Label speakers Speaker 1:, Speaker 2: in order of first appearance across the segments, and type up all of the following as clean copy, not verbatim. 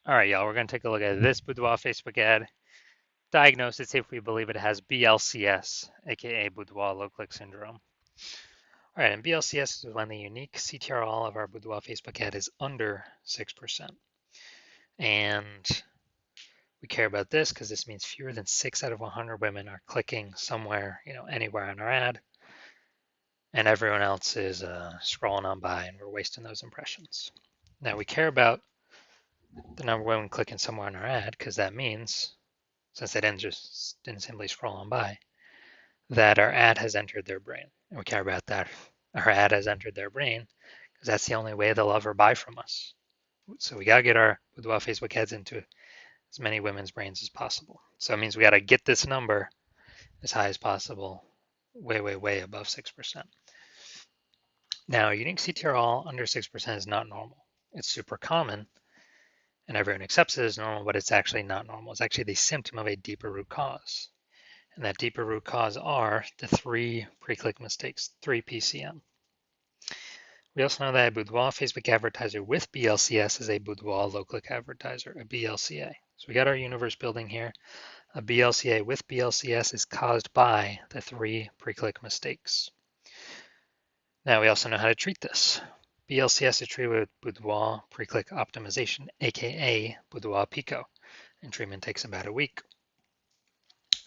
Speaker 1: All right, y'all, we're going to take a look at this Boudoir Facebook ad. Diagnose it, see if we believe it has BLCS, aka Boudoir Low Click Syndrome. All right, and BLCS is when the unique CTRL of our Boudoir Facebook ad is under 6%. And we care about this because this means fewer than 6 out of 100 women are clicking somewhere, anywhere on our ad, and everyone else is scrolling on by and we're wasting those impressions. Now, we care about the number of women clicking somewhere on our ad because that means, since they didn't simply scroll on by, that our ad has entered their brain. And we care about that. Our ad has entered their brain because that's the only way they'll ever buy from us. So we got to get our Boudoir Facebook ads into as many women's brains as possible. So it means we got to get this number as high as possible, way, way, way above 6%. Now, unique CTRL under 6% is not normal. It's super common and everyone accepts it as normal, but it's actually not normal. It's actually the symptom of a deeper root cause. And that deeper root cause are the 3 pre-click mistakes, 3 PCM. We also know that a Boudoir Facebook advertiser with BLCS is a Boudoir low-click advertiser, a BLCA. So we got our universe building here. A BLCA with BLCS is caused by the 3 pre-click mistakes. Now we also know how to treat this. BLCS is treated with Boudoir pre-click optimization, aka Boudoir Pico, and treatment takes about a week.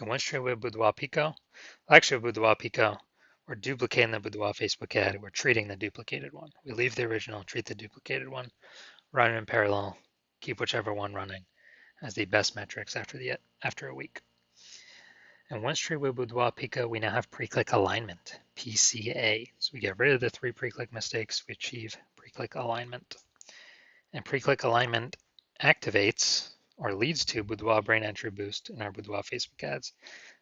Speaker 1: And once treated with Boudoir Pico, actually with Boudoir Pico, we're duplicating the Boudoir Facebook ad. We're treating the duplicated one. We leave the original, treat the duplicated one, run it in parallel, keep whichever one running as the best metrics after a week. And once treated with Boudoir Pico, we now have pre-click alignment, PCA. So we get rid of the 3 pre-click mistakes. We achieve pre-click alignment. And pre-click alignment activates or leads to Boudoir brain entry boost in our Boudoir Facebook ads.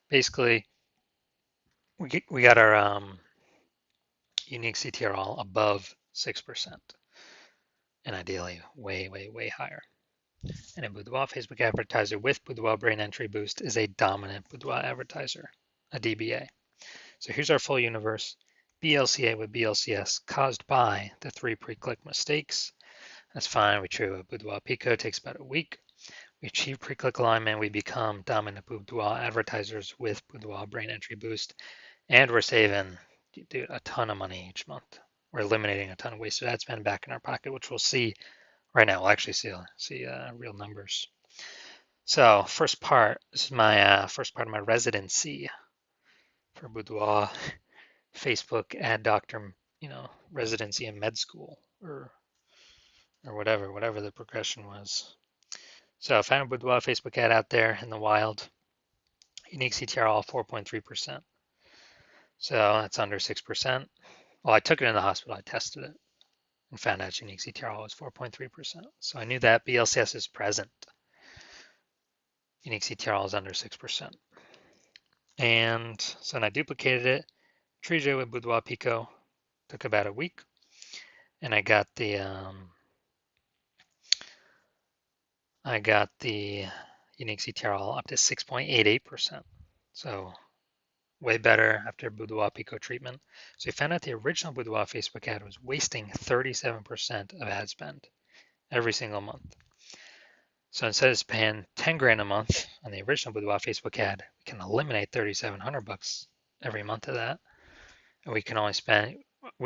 Speaker 1: Basically, we got our unique CTRL above 6%, and ideally way, way, way higher. And a Boudoir Facebook advertiser with Boudoir brain entry boost is a dominant Boudoir advertiser, a DBA. So here's our full universe. BLCA with BLCS caused by the 3 pre-click mistakes. That's fine. We treat with Boudoir Pico, takes about a week. We achieve pre-click alignment. We become dominant Boudoir advertisers with Boudoir brain entry boost. And we're saving a ton of money each month. We're eliminating a ton of wasted ad spend back in our pocket, which we'll see right now. We'll actually see real numbers. So first part, this is my first part of my residency for Boudoir Facebook ad doctor, residency in med school or whatever the progression was. So I found a Boudoir Facebook ad out there in the wild. Unique CTRL 4.3%. So that's under 6%. Well, I took it in the hospital, I tested it, and found out unique CTRL was 4.3%. So I knew that BLCS is present. Unique CTRL is under 6%. And so then I duplicated it, treated it with Boudoir Pico, took about a week, and I got the unique CTRL up to 6.88%. So way better after Boudoir Pico treatment. So we found out the original Boudoir Facebook ad was wasting 37% of ad spend every single month. So instead of spending 10 grand a month on the original Boudoir Facebook ad, we can eliminate 3,700 bucks every month of that. And we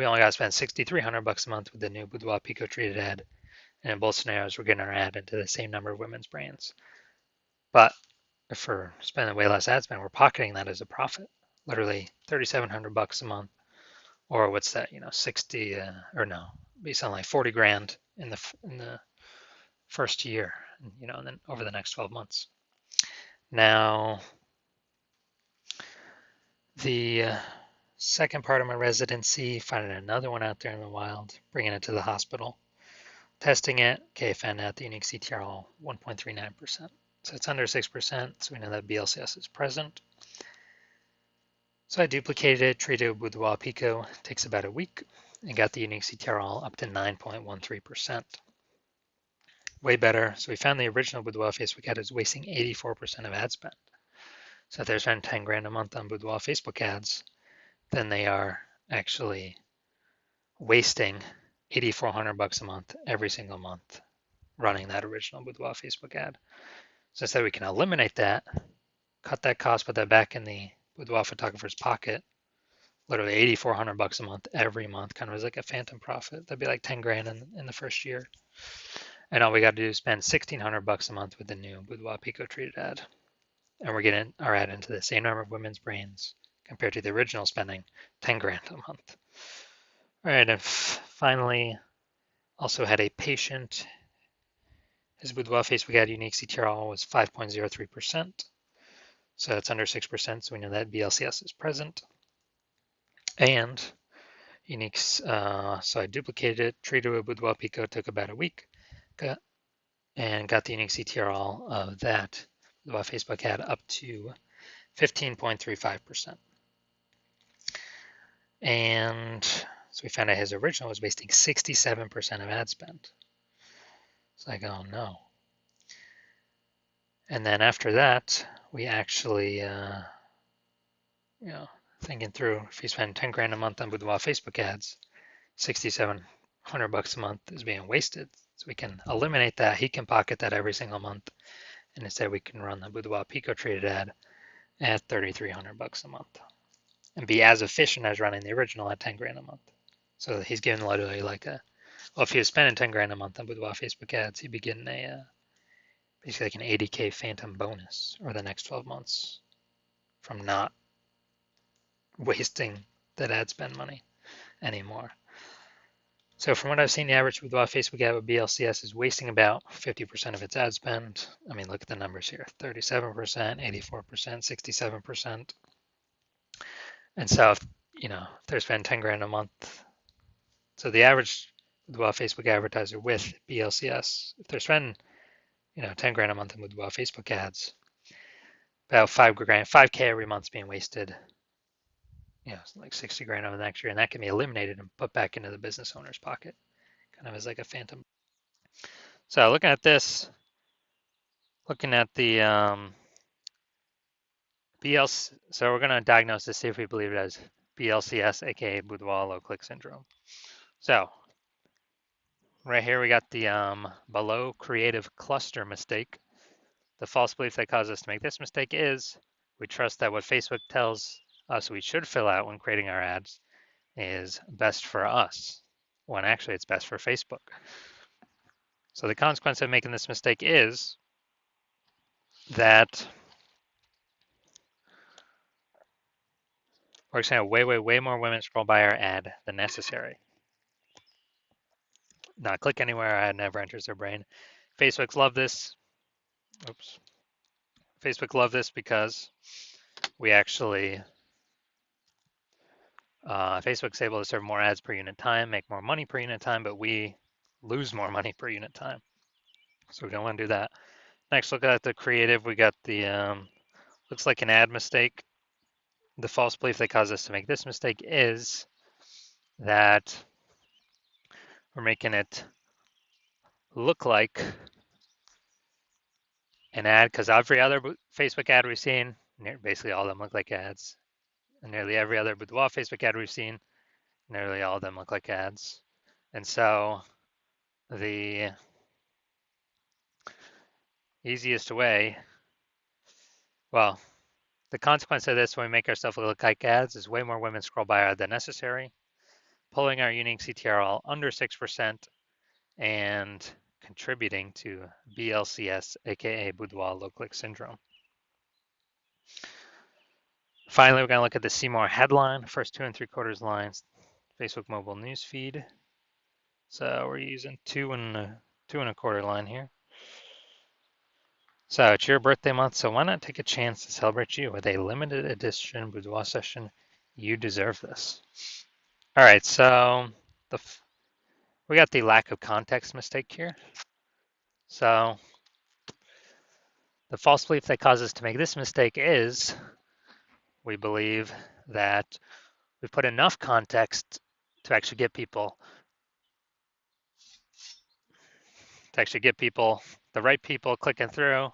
Speaker 1: only got to spend 6,300 bucks a month with the new Boudoir Pico treated ad. And in both scenarios, we're getting our ad into the same number of women's brains. But if we're spending way less ad spend, we're pocketing that as a profit. Literally 3,700 bucks a month, or what's that? 60 or no, be something like 40 grand in the first year, and then over the next 12 months. Now, the second part of my residency, finding another one out there in the wild, bringing it to the hospital, testing it. Okay, found out the unique CTRL 1.39%. So it's under 6%, so we know that BLCS is present. So I duplicated it, treated it with Boudoir Pico, takes about a week, and got the unique CTRL up to 9.13%. Way better. So we found the original Boudoir Facebook ad is wasting 84% of ad spend. So if they're spending 10 grand a month on Boudoir Facebook ads, then they are actually wasting 8,400 bucks a month every single month running that original Boudoir Facebook ad. So instead we can eliminate that, cut that cost, put that back in the Boudoir photographer's pocket, literally $8,400 a month every month, kind of as like a phantom profit. That'd be like 10 grand in the first year. And all we got to do is spend $1,600 a month with the new Boudoir Pico treated ad. And we're getting our ad into the same number of women's brains compared to the original spending 10 grand a month. All right, and finally, also had a patient. His Boudoir Facebook ad unique CTRL was 5.03%. So it's under 6%, so we know that BLCS is present. And unique, so I duplicated it, treated with Boudoir Pico, took about a week, and got the unique CTRL of that Boudoir Facebook ad up to 15.35%. And so we found out his original was wasting 67% of ad spend. It's like, oh no. And then after that, we actually, thinking through, if you spend 10 grand a month on Boudoir Facebook ads, $6,700 a month is being wasted. So we can eliminate that. He can pocket that every single month. And instead we can run the Boudoir Pico treated ad at $3,300 a month and be as efficient as running the original at 10 grand a month. So he's getting literally like if he was spending 10 grand a month on Boudoir Facebook ads, he'd be getting basically like an 80K phantom bonus over the next 12 months from not wasting that ad spend money anymore. So from what I've seen, the average Boudoir Facebook ad with BLCS is wasting about 50% of its ad spend. I mean, look at the numbers here, 37%, 84%, 67%. And so if they're spending 10 grand a month, so the average Boudoir Facebook advertiser with BLCS, if they're spending 10 grand a month in Boudoir Facebook ads, about 5K every month is being wasted. Like 60 grand over the next year, and that can be eliminated and put back into the business owner's pocket, kind of as like a phantom. So looking at this, looking at the BLC, so we're going to diagnose this, see if we believe it as BLCS, aka Boudoir low click syndrome. So right here we got the below creative cluster mistake. The false belief that caused us to make this mistake is we trust that what Facebook tells us we should fill out when creating our ads is best for us, when actually it's best for Facebook. So the consequence of making this mistake is that we're going to have way more women scroll by our ad than necessary. Not click anywhere, our ad never enters their brain. Facebook's love this. Oops. Facebook love this because we actually, Facebook's able to serve more ads per unit time, make more money per unit time, but we lose more money per unit time. So we don't want to do that. Next, look at the creative. We got the, looks like an ad mistake. The false belief that caused us to make this mistake is that we're making it look like an ad, because every other Facebook ad we've seen, basically all of them look like ads. And nearly every other Boudoir Facebook ad we've seen, nearly all of them look like ads. And so the easiest way, well, the consequence of this when we make ourselves look like ads is way more women scroll by our ad than necessary, pulling our unique CTRL under 6%, and contributing to BLCS, aka Boudoir low click syndrome. Finally, we're going to look at the see more headline, first 2 3/4 lines, Facebook mobile news feed. So we're using 2 1/4 line here. So it's your birthday month, so why not take a chance to celebrate you with a limited edition Boudoir session? You deserve this. All right, so we got the lack of context mistake here. So the false belief that causes us to make this mistake is we believe that we put enough context to actually get people, the right people clicking through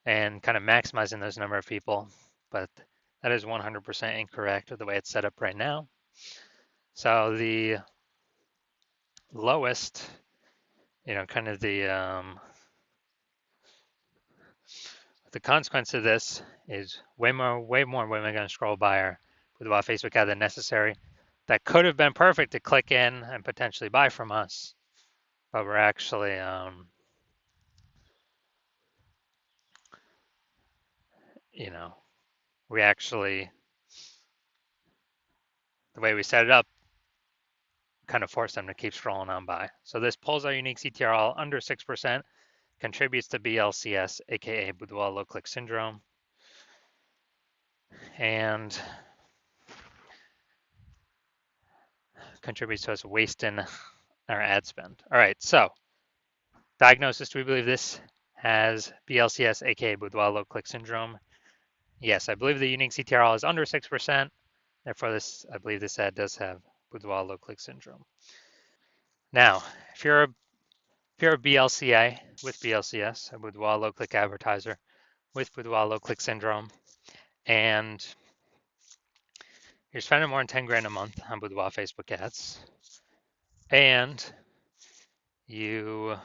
Speaker 1: and kind of maximizing those number of people. But that is 100% incorrect with the way it's set up right now. So the lowest kind of the consequence of this is way more women are going to scroll by our Boudoir Facebook ad than necessary. That could have been perfect to click in and potentially buy from us, but we're actually, you know, we actually, the way we set it up, kind of force them to keep scrolling on by. So this pulls our unique CTRL under 6%, contributes to BLCS, aka Boudoir low click syndrome, and contributes to us wasting our ad spend. All right, so diagnosis, do we believe this has BLCS, aka Boudoir low click syndrome? Yes, I believe the unique CTRL is under 6%. Therefore, I believe this ad does have Boudoir low click syndrome. Now, if you're a BLCA with BLCS, a Boudoir low click advertiser with Boudoir low click syndrome, and you're spending more than 10 grand a month on Boudoir Facebook ads, and you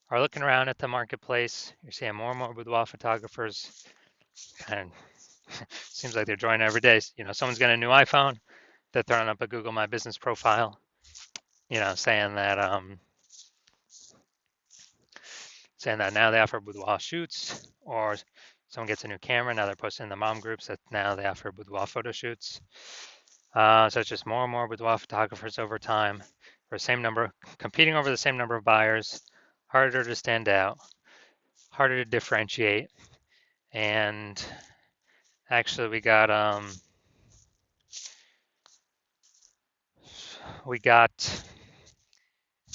Speaker 1: are looking around at the marketplace, you're seeing more and more boudoir photographers, and seems like they're joining every day. Someone's got a new iPhone, they're throwing up a Google My Business profile, saying that now they offer boudoir shoots, or someone gets a new camera, now they're posting in the mom groups that now they offer boudoir photo shoots. So it's just more and more boudoir photographers over time, for the same number, competing over the same number of buyers, harder to stand out, harder to differentiate, and actually we got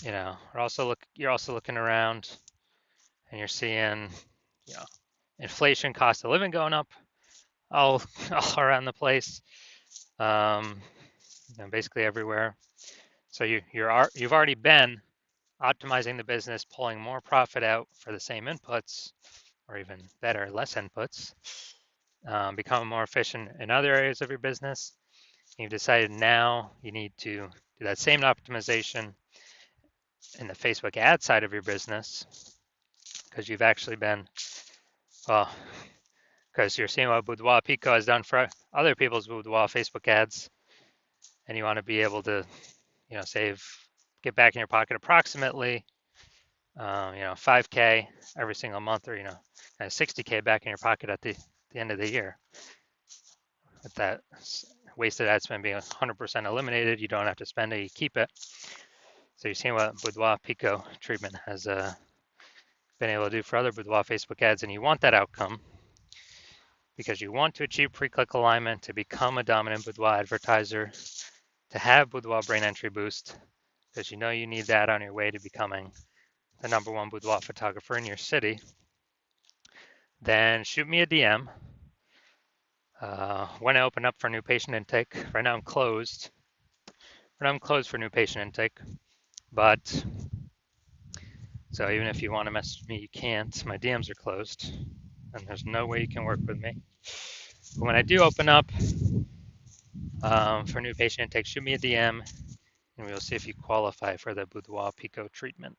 Speaker 1: you're also looking around and you're seeing inflation, cost of living going up all around the place, basically everywhere. So you've already been optimizing the business, pulling more profit out for the same inputs, or even better, less inputs, becoming more efficient in other areas of your business. You've decided now you need to do that same optimization in the Facebook ad side of your business, because you've actually been, because you're seeing what Boudoir Pico has done for other people's Boudoir Facebook ads, and you want to be able to, get back in your pocket approximately, 5K every single month, or 60K back in your pocket at the end of the year. With that wasted ad spend being 100% eliminated, you don't have to spend it, you keep it. So you're seeing what Boudoir Pico treatment has been able to do for other Boudoir Facebook ads, and you want that outcome because you want to achieve pre-click alignment, to become a dominant Boudoir advertiser, to have Boudoir brain entry boost, because you need that on your way to becoming the #1 boudoir photographer in your city. Then shoot me a DM. When I open up for new patient intake, right now I'm closed. Right now I'm closed for new patient intake, but so even if you want to message me, you can't. My DMs are closed, and there's no way you can work with me. But when I do open up for new patient intake, shoot me a DM, and we'll see if you qualify for the Boudoir Pico treatment.